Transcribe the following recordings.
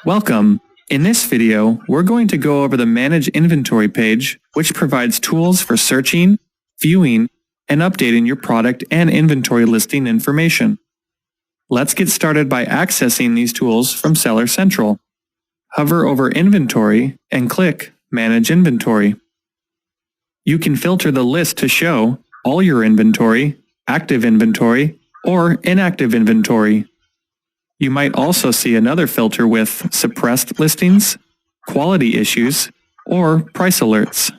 Welcome! In this video, we're going to go over the Manage Inventory page, which provides tools for searching, viewing, and updating your product and inventory listing information. Let's get started by accessing these tools from Seller Central. Hover over Inventory and click Manage Inventory. You can filter the list to show all your inventory, active inventory, or inactive inventory. You might also see another filter with suppressed listings, quality issues, or price alerts.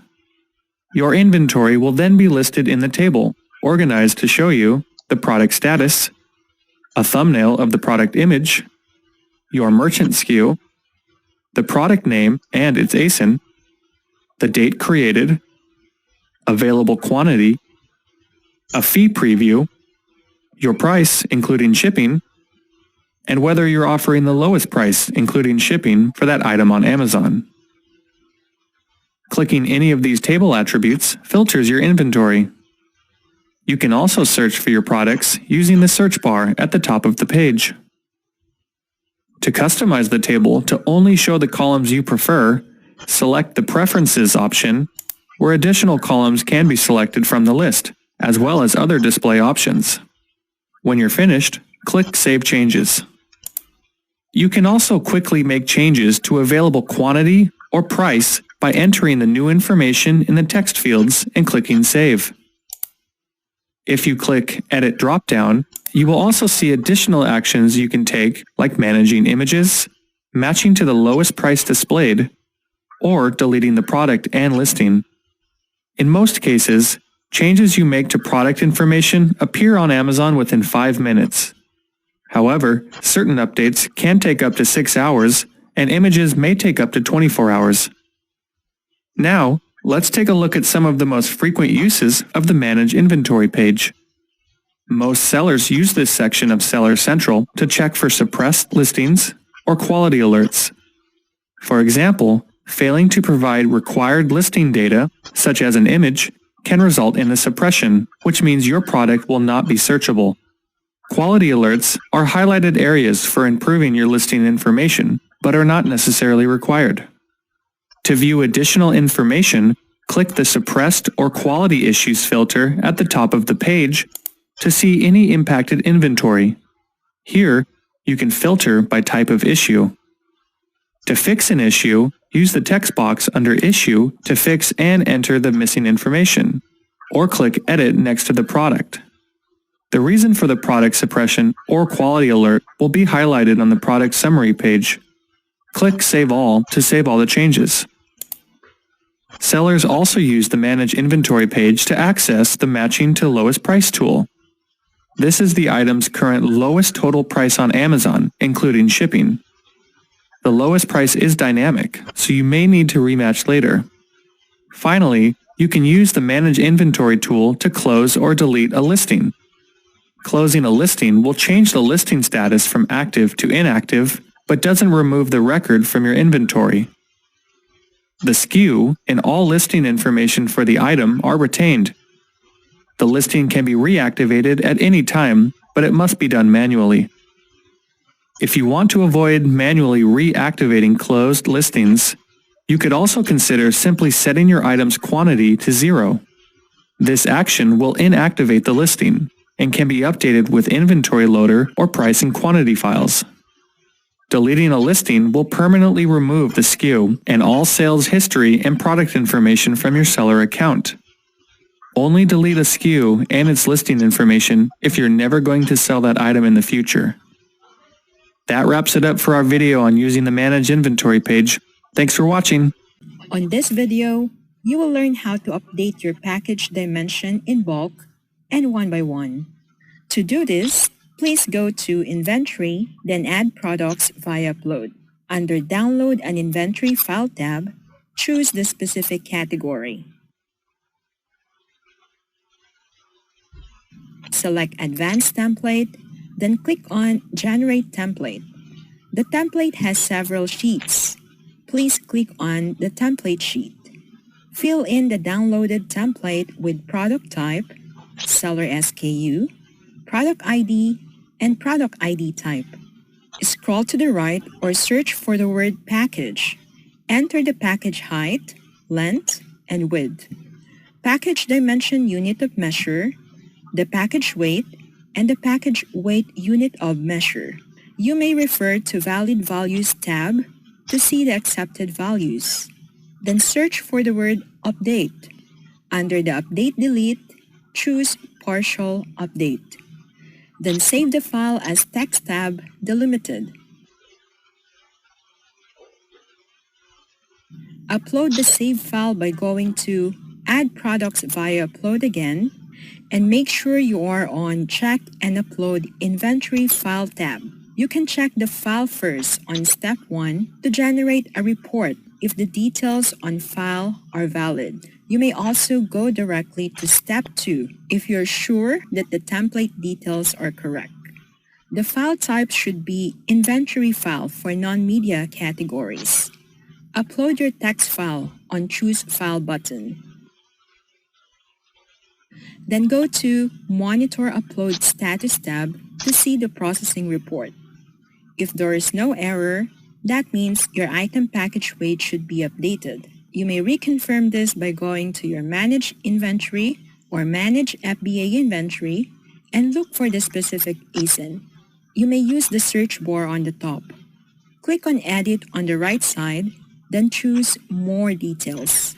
Your inventory will then be listed in the table, organized to show you the product status, a thumbnail of the product image, your merchant SKU, the product name and its ASIN, the date created, available quantity, a fee preview, your price including shipping, and whether you're offering the lowest price including shipping for that item on Amazon. Clicking any of these table attributes filters your inventory. You can also search for your products using the search bar at the top of the page. To customize the table to only show the columns you prefer, select the Preferences option, where additional columns can be selected from the list, as well as other display options. When you're finished, click Save Changes. You can also quickly make changes to available quantity or price by entering the new information in the text fields and clicking Save. If you click Edit drop-down, you will also see additional actions you can take, like managing images, matching to the lowest price displayed, or deleting the product and listing. In most cases, changes you make to product information appear on Amazon within 5 minutes. However, certain updates can take up to 6 hours, and images may take up to 24 hours. Now, let's take a look at some of the most frequent uses of the Manage Inventory page. Most sellers use this section of Seller Central to check for suppressed listings or quality alerts. For example, failing to provide required listing data, such as an image, can result in a suppression, which means your product will not be searchable. Quality alerts are highlighted areas for improving your listing information, but are not necessarily required. To view additional information, click the Suppressed or Quality Issues filter at the top of the page to see any impacted inventory. Here, you can filter by type of issue. To fix an issue, use the text box under Issue to fix and enter the missing information, or click Edit next to the product. The reason for the product suppression or quality alert will be highlighted on the product summary page. Click Save All to save all the changes. Sellers also use the Manage Inventory page to access the Matching to Lowest Price tool. This is the item's current lowest total price on Amazon, including shipping. The lowest price is dynamic, so you may need to rematch later. Finally, you can use the Manage Inventory tool to close or delete a listing. Closing a listing will change the listing status from active to inactive, but doesn't remove the record from your inventory. The SKU and all listing information for the item are retained. The listing can be reactivated at any time, but it must be done manually. If you want to avoid manually reactivating closed listings, you could also consider simply setting your item's quantity to 0. This action will inactivate the listing and can be updated with Inventory Loader or price and quantity files. Deleting a listing will permanently remove the SKU and all sales history and product information from your seller account. Only delete a SKU and its listing information if you're never going to sell that item in the future. That wraps it up for our video on using the Manage Inventory page. Thanks for watching. On this video, you will learn how to update your package dimension in bulk and one by one. To do this, please go to Inventory, then Add Products via Upload. Under Download an Inventory File tab, choose the specific category. Select Advanced Template, then click on Generate Template. The template has several sheets. Please click on the template sheet. Fill in the downloaded template with product type, seller SKU, product ID, and product ID type. scroll to the right or search for the word package. Enter the package height, length, and width, package dimension unit of measure, the package weight, and the package weight unit of measure. You may refer to Valid Values tab to see the accepted values. Then search for the word Update. Under the Update Delete, choose Partial Update. Then save the file as Text tab delimited. Upload the saved file by going to Add Products via Upload Again, and make sure you are on Check and Upload Inventory File tab. You can check the file first on Step 1 to generate a report if the details on file are valid. You may also go directly to Step 2 if you're sure that the template details are correct. The file type should be Inventory File for non-media categories. Upload your text file on Choose File button. Then go to Monitor Upload Status tab to see the processing report. If there is no error, that means your item package weight should be updated. You may reconfirm this by going to your Manage Inventory or Manage FBA Inventory and look for the specific ASIN. You may use the search bar on the top. Click on Edit on the right side, then choose More Details.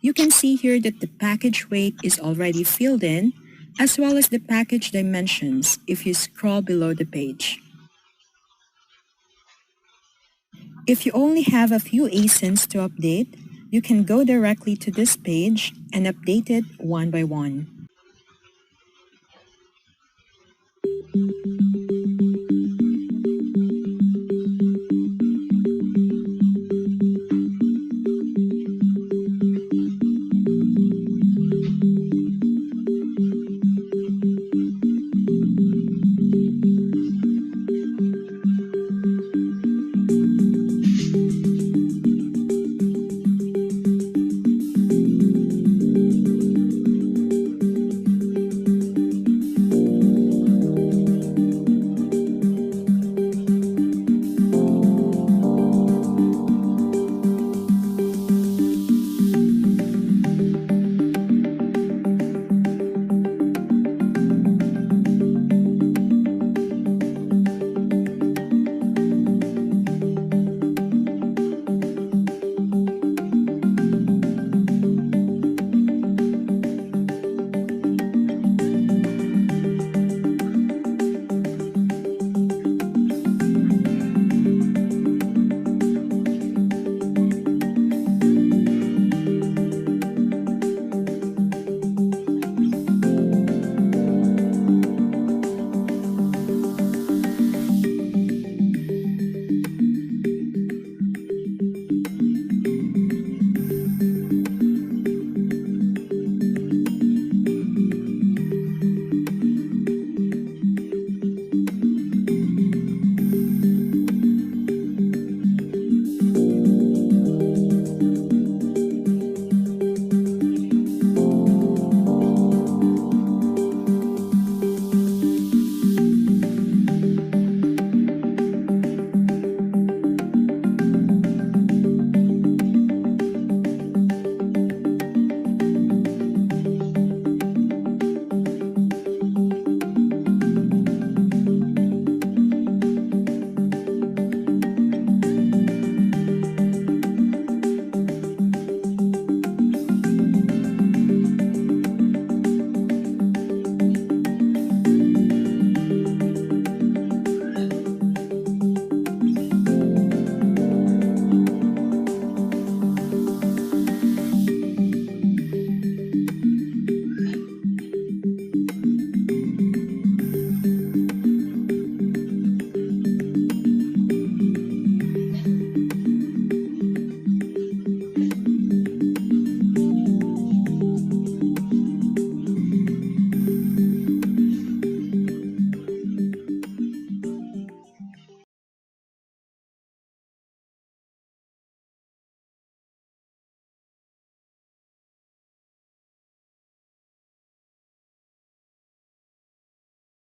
You can see here that the package weight is already filled in, as well as the package dimensions if you scroll below the page. If you only have a few ASINs to update, you can go directly to this page and update it one by one.